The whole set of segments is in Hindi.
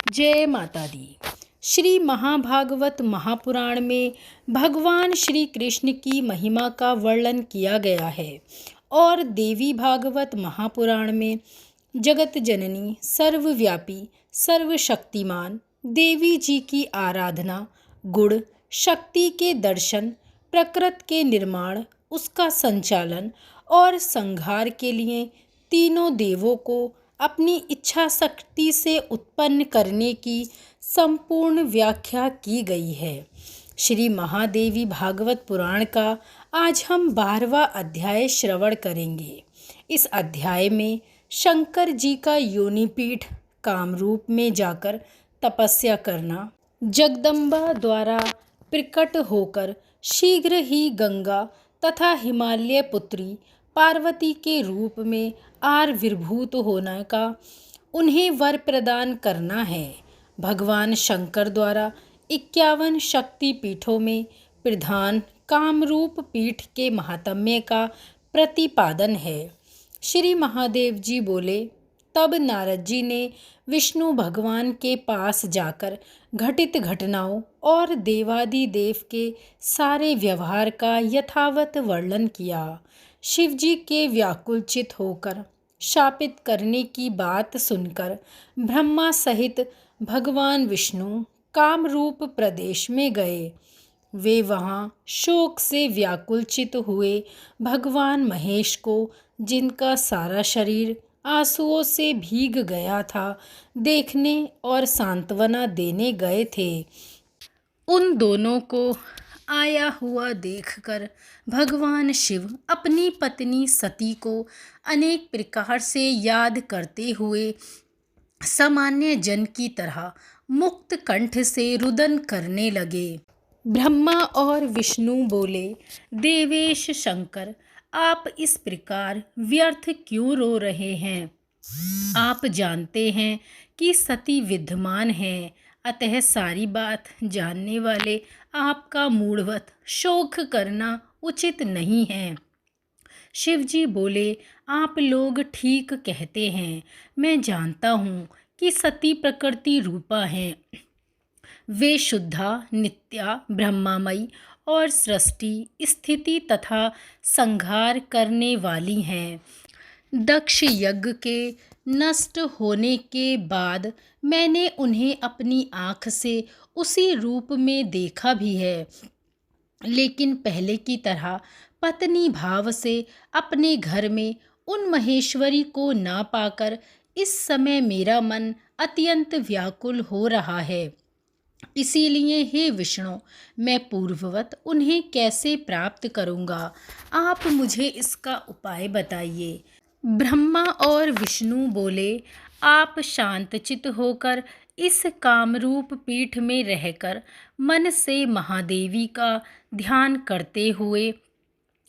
जय माता दी। श्री महाभागवत महापुराण में भगवान श्री कृष्ण की महिमा का वर्णन किया गया है और देवी भागवत महापुराण में जगत जननी सर्वव्यापी सर्वशक्तिमान देवी जी की आराधना, गुण शक्ति के दर्शन, प्रकृति के निर्माण, उसका संचालन और संहार के लिए तीनों देवों को अपनी इच्छा शक्ति से उत्पन्न करने की संपूर्ण व्याख्या की गई है। श्री महादेवी भागवत पुराण का आज हम 12वां अध्याय श्रवण करेंगे। इस अध्याय में शंकर जी का योनिपीठ कामरूप में जाकर तपस्या करना, जगदम्बा द्वारा प्रकट होकर शीघ्र ही गंगा तथा हिमालय पुत्री पार्वती के रूप में आविर्भूत होने का उन्हें वर प्रदान करना है। भगवान शंकर द्वारा 51 शक्ति पीठों में प्रधान कामरूप पीठ के महात्म्य का प्रतिपादन है। श्री महादेव जी बोले, तब नारद जी ने विष्णु भगवान के पास जाकर घटित घटनाओं और देवादिदेव के सारे व्यवहार का यथावत वर्णन किया। शिव जी के व्याकुलचित होकर शापित करने की बात सुनकर ब्रह्मा सहित भगवान विष्णु कामरूप प्रदेश में गए। वे वहाँ शोक से व्याकुलचित हुए भगवान महेश को, जिनका सारा शरीर आंसुओं से भीग गया था, देखने और सांत्वना देने गए थे। उन दोनों को आया हुआ देखकर भगवान शिव अपनी पत्नी सती को अनेक प्रकार से याद करते हुए सामान्य जन की तरह मुक्त कंठ से रुदन करने लगे। ब्रह्मा और विष्णु बोले, देवेश शंकर, आप इस प्रकार व्यर्थ क्यों रो रहे हैं? आप जानते हैं कि सती विद्यमान है, अतः सारी बात जानने वाले आपका मूढ़वत शोक करना उचित नहीं है। शिवजी बोले, आप लोग ठीक कहते हैं। मैं जानता हूँ कि सती प्रकृति रूपा हैं। वे शुद्धा, नित्या, ब्रह्मामयी और सृष्टि, स्थिति तथा संहार करने वाली हैं। दक्ष यज्ञ के नष्ट होने के बाद मैंने उन्हें अपनी आँख से उसी रूप में देखा भी है, लेकिन पहले की तरह पत्नी भाव से अपने घर में उन महेश्वरी को ना पाकर इस समय मेरा मन अत्यंत व्याकुल हो रहा है। इसीलिए हे विष्णु, मैं पूर्ववत उन्हें कैसे प्राप्त करूँगा? आप मुझे इसका उपाय बताइए। ब्रह्मा और विष्णु बोले, आप शांतचित होकर इस कामरूप पीठ में रहकर मन से महादेवी का ध्यान करते हुए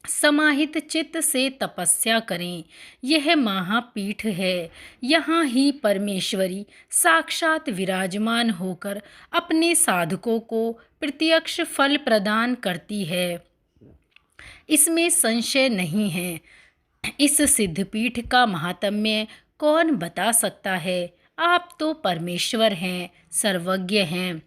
समाहित चित्त से तपस्या करें। यह महापीठ है। यहाँ ही परमेश्वरी साक्षात विराजमान होकर अपने साधकों को प्रत्यक्ष फल प्रदान करती है, इसमें संशय नहीं है। इस सिद्धपीठ का महात्म्य कौन बता सकता है? आप तो परमेश्वर हैं, सर्वज्ञ हैं,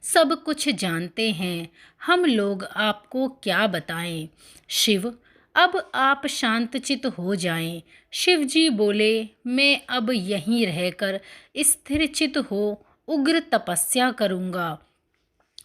सब कुछ जानते हैं। हम लोग आपको क्या बताएं? शिव, अब आप शांतचित हो जाएं। शिव जी बोले, मैं अब यहीं रहकर स्थिरचित हो उग्र तपस्या करूँगा,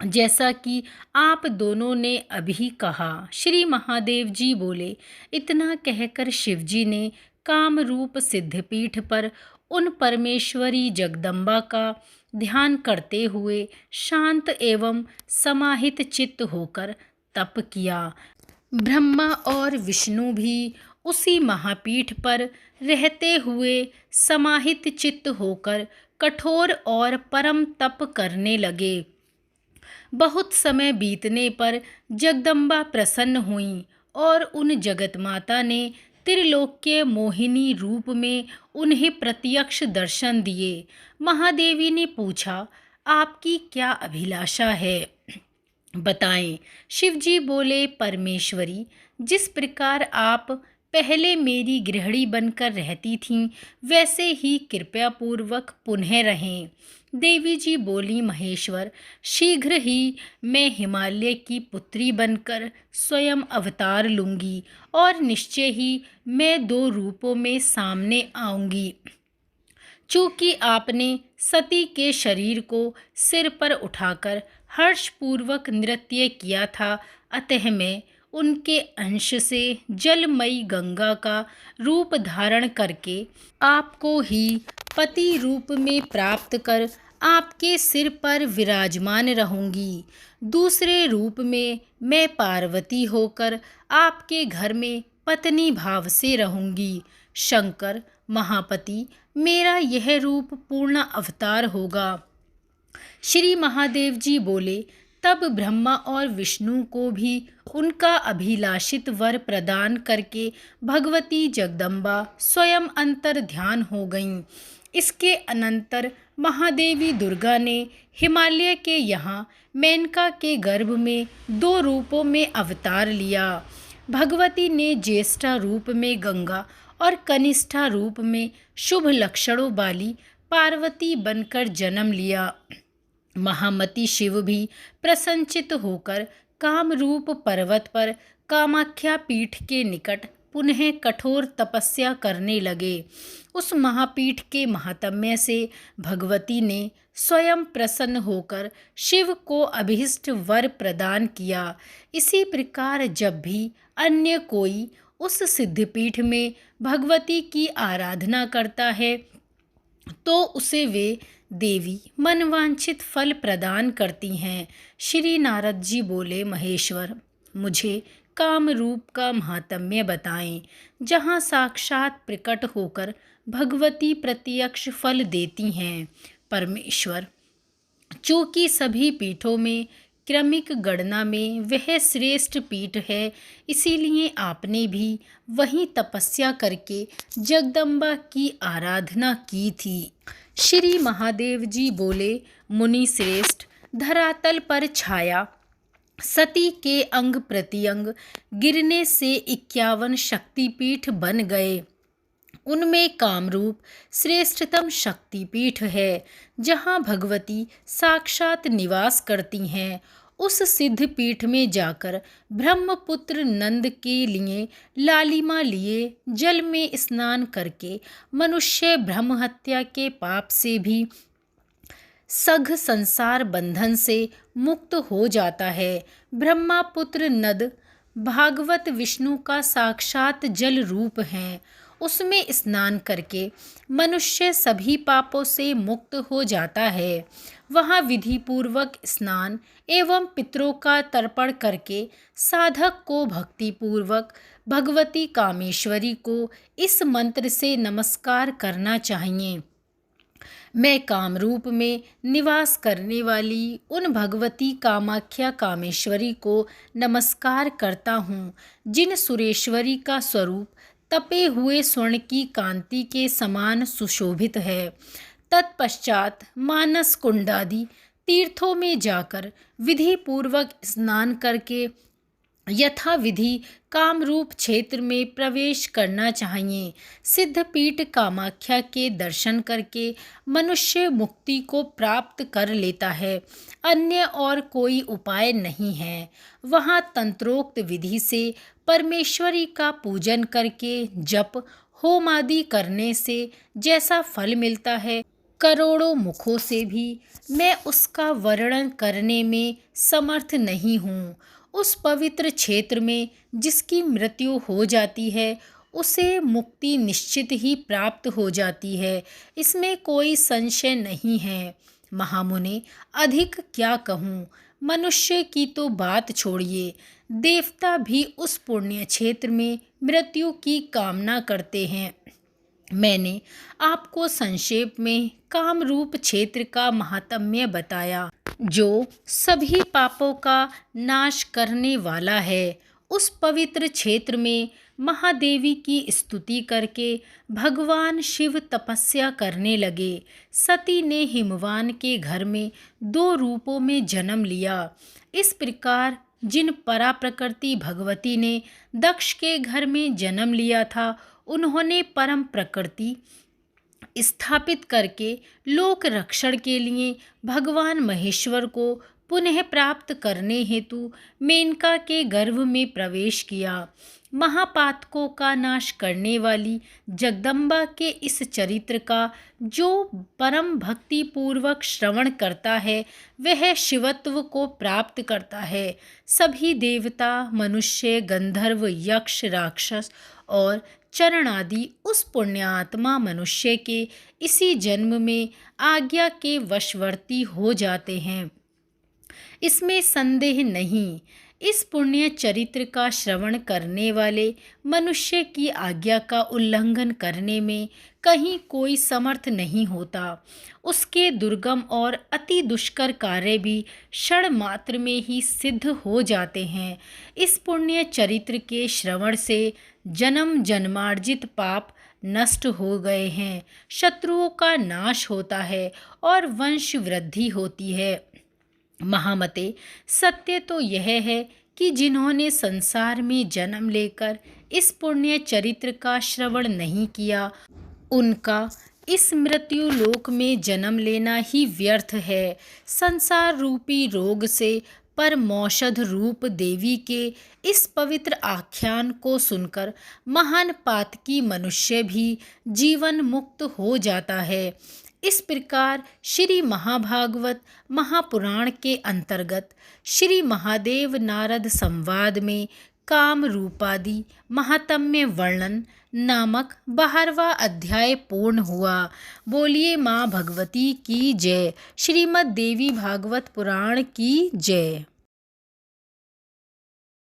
जैसा कि आप दोनों ने अभी कहा। श्री महादेव जी बोले, इतना कहकर शिवजी ने कामरूप सिद्धपीठ पर उन परमेश्वरी जगदम्बा का ध्यान करते हुए शांत एवं समाहित चित्त होकर तप किया। ब्रह्मा और विष्णु भी उसी महापीठ पर रहते हुए समाहित चित्त होकर कठोर और परम तप करने लगे। बहुत समय बीतने पर जगदम्बा प्रसन्न हुईं और उन जगत माता ने त्रिलोक्य मोहिनी रूप में उन्हें प्रत्यक्ष दर्शन दिए। महादेवी ने पूछा, आपकी क्या अभिलाषा है? बताएं। शिवजी बोले, परमेश्वरी, जिस प्रकार आप पहले मेरी गृहिणी बनकर रहती थीं, वैसे ही कृपया पूर्वक पुनः रहें। देवी जी बोली, महेश्वर, शीघ्र ही मैं हिमालय की पुत्री बनकर स्वयं अवतार लूँगी और निश्चय ही मैं 2 रूपों में सामने आऊँगी। चूँकि आपने सती के शरीर को सिर पर उठाकर हर्षपूर्वक नृत्य किया था, अतः मैं उनके अंश से जलमयी गंगा का रूप धारण करके आपको ही पति रूप में प्राप्त कर आपके सिर पर विराजमान रहूंगी। दूसरे रूप में मैं पार्वती होकर आपके घर में पत्नी भाव से रहूंगी। शंकर महापति, मेरा यह रूप पूर्ण अवतार होगा। श्री महादेव जी बोले, तब ब्रह्मा और विष्णु को भी उनका अभिलाषित वर प्रदान करके भगवती जगदम्बा स्वयं अंतर ध्यान हो गईं। इसके अनंतर महादेवी दुर्गा ने हिमालय के यहाँ मेनका के गर्भ में 2 रूपों में अवतार लिया। भगवती ने ज्येष्ठा रूप में गंगा और कनिष्ठा रूप में शुभ लक्षणों वाली पार्वती बनकर जन्म लिया। महामती शिव भी प्रसन्नचित होकर कामरूप पर्वत पर कामाख्या पीठ के निकट पुनः कठोर तपस्या करने लगे। उस महापीठ के महात्म्य से भगवती ने स्वयं प्रसन्न होकर शिव को अभीष्ट वर प्रदान किया। इसी प्रकार जब भी अन्य कोई उस सिद्धपीठ में भगवती की आराधना करता है तो उसे वे देवी मनवांछित फल प्रदान करती हैं। श्री नारद जी बोले, महेश्वर, मुझे काम रूप का महात्म्य बताएं, जहाँ साक्षात प्रकट होकर भगवती प्रत्यक्ष फल देती हैं। परमेश्वर, चूँकि सभी पीठों में क्रमिक गणना में वह श्रेष्ठ पीठ है, इसीलिए आपने भी वहीं तपस्या करके जगदम्बा की आराधना की थी। श्री महादेव जी बोले, मुनि श्रेष्ठ, धरातल पर छाया सती के अंग प्रत्यंग गिरने से 51 शक्तिपीठ बन गए। उनमें कामरूप श्रेष्ठतम शक्तिपीठ है, जहाँ भगवती साक्षात निवास करती हैं। उस सिद्ध पीठ में जाकर ब्रह्मपुत्र नंद के लिए लालिमा लिए जल में स्नान करके मनुष्य ब्रह्म हत्या के पाप से भी सघ संसार बंधन से मुक्त हो जाता है। ब्रह्मपुत्र नद भागवत विष्णु का साक्षात जल रूप हैं। उसमें स्नान करके मनुष्य सभी पापों से मुक्त हो जाता है। वहाँ विधि पूर्वक स्नान एवं पितरों का तर्पण करके साधक को भक्ति पूर्वक भगवती कामेश्वरी को इस मंत्र से नमस्कार करना चाहिए। मैं कामरूप में निवास करने वाली उन भगवती कामाख्या कामेश्वरी को नमस्कार करता हूँ, जिन सुरेश्वरी का स्वरूप तपे हुए स्वर्ण की कांति के समान सुशोभित है। तत्पश्चात मानस कुंडादि तीर्थों में जाकर विधि पूर्वक स्नान करके यथा विधि कामरूप क्षेत्र में प्रवेश करना चाहिए। सिद्धपीठ कामाख्या के दर्शन करके मनुष्य मुक्ति को प्राप्त कर लेता है, अन्य और कोई उपाय नहीं है। वहाँ तंत्रोक्त विधि से परमेश्वरी का पूजन करके जप होम आदि करने से जैसा फल मिलता है, करोड़ों मुखों से भी मैं उसका वर्णन करने में समर्थ नहीं हूँ। उस पवित्र क्षेत्र में जिसकी मृत्यु हो जाती है, उसे मुक्ति निश्चित ही प्राप्त हो जाती है, इसमें कोई संशय नहीं है। महामुने, अधिक क्या कहूँ, मनुष्य की तो बात छोड़िए, देवता भी उस पुण्य क्षेत्र में मृत्यु की कामना करते हैं। मैंने आपको संक्षेप में कामरूप क्षेत्र का महात्म्य बताया, जो सभी पापों का नाश करने वाला है। उस पवित्र क्षेत्र में महादेवी की स्तुति करके भगवान शिव तपस्या करने लगे। सती ने हिमवान के घर में 2 रूपों में जन्म लिया। इस प्रकार जिन परा प्रकृति भगवती ने दक्ष के घर में जन्म लिया था, उन्होंने परम प्रकृति स्थापित करके लोक रक्षण के लिए भगवान महेश्वर को पुनः प्राप्त करने हेतु मेनका के गर्भ में प्रवेश किया। महापातकों का नाश करने वाली जगदम्बा के इस चरित्र का जो परम भक्ति पूर्वक श्रवण करता है वह शिवत्व को प्राप्त करता है। सभी देवता, मनुष्य, गंधर्व, यक्ष, राक्षस और चरण आदि उस पुण्यात्मा मनुष्य के इसी जन्म में आज्ञा के वशवर्ती हो जाते हैं, इसमें संदेह नहीं। इस पुण्य चरित्र का श्रवण करने वाले मनुष्य की आज्ञा का उल्लंघन करने में कहीं कोई समर्थ नहीं होता। उसके दुर्गम और अति दुष्कर कार्य भी क्षण मात्र में ही सिद्ध हो जाते हैं। इस पुण्य चरित्र के श्रवण से जन्म जन्मार्जित पाप नष्ट हो गए हैं, शत्रुओं का नाश होता है और वंश वृद्धि होती है। महामते, सत्य तो यह है कि जिन्होंने संसार में जन्म लेकर इस पुण्य चरित्र का श्रवण नहीं किया, उनका इस मृत्यु लोक में जन्म लेना ही व्यर्थ है। संसार रूपी रोग से परमौषध रूप देवी के इस पवित्र आख्यान को सुनकर महान पातकी मनुष्य भी जीवन मुक्त हो जाता है। इस प्रकार श्री महाभागवत महापुराण के अंतर्गत श्री महादेव नारद संवाद में काम रूपादि महात्म्य वर्णन नामक 12वां अध्याय पूर्ण हुआ। बोलिए माँ भगवती की जय। श्रीमद् देवी भागवत पुराण की जय।